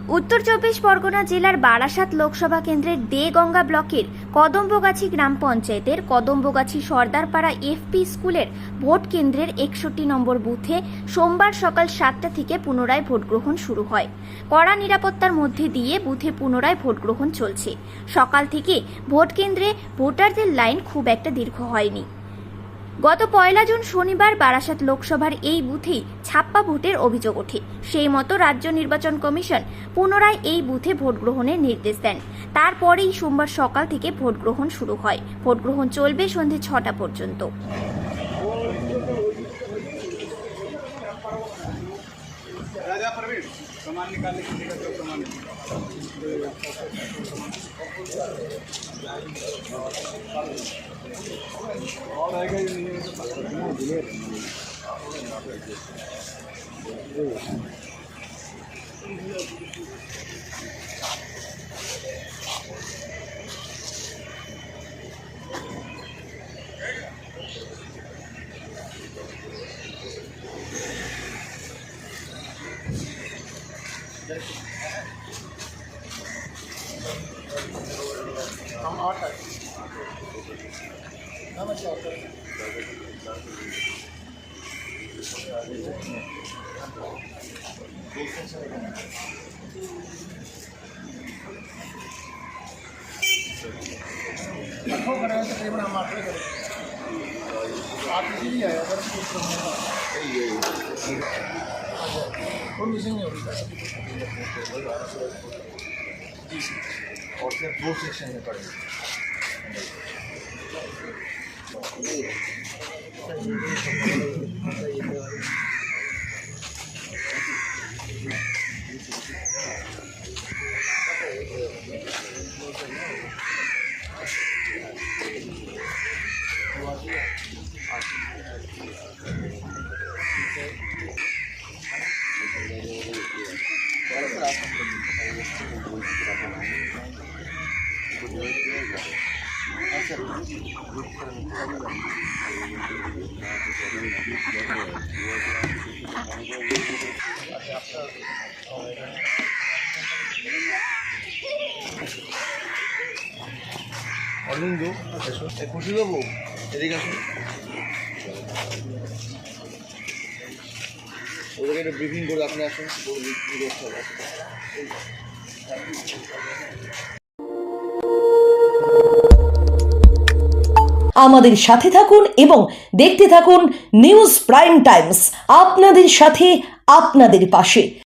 উত্তর চব্বিশ পরগনা জেলার বারাসাত লোকসভা কেন্দ্রের দেগঙ্গা ব্লকের কদম্বগাছি গ্রাম পঞ্চায়েতের কদম্বগাছি সর্দারপাড়া এফপি স্কুলের ভোট কেন্দ্রের 61 নম্বর বুথে সোমবার সকাল 7টা থেকে পুনরায় ভোট গ্রহণ শুরু হয়। কড়া নিরাপত্তার মধ্যে দিয়ে বুথে পুনরায় ভোট গ্রহণ চলছে। সকাল থেকে ভোট কেন্দ্রে ভোটারদের লাইন খুব একটা দীর্ঘ হয়নি। গত 1 জুন শনিবার বারাসাত লোকসভার এই বুথেই ছাপ্পা ভোটের অভিযোগ ওঠে। সেই মতো রাজ্য নির্বাচন কমিশন পুনরায় এই বুথে ভোট গ্রহণের নির্দেশ দেন। তারপরেই সোমবার সকাল থেকে ভোট গ্রহণ শুরু হয়। ভোট গ্রহণ চলবে সন্ধ্যে 6টা পর্যন্ত। और सिर्फ 2 सेक्शन में पड़ेगा। অরবিন্দ খুশি বাবু এদিকে আসুন, ওদেরকে একটা ব্রিফিং করে আপনি আসুন। আমাদের সাথে থাকুন এবং দেখতে থাকুন নিউজ প্রাইম টাইমস, আপনাদের সাথে আপনাদের পাশে।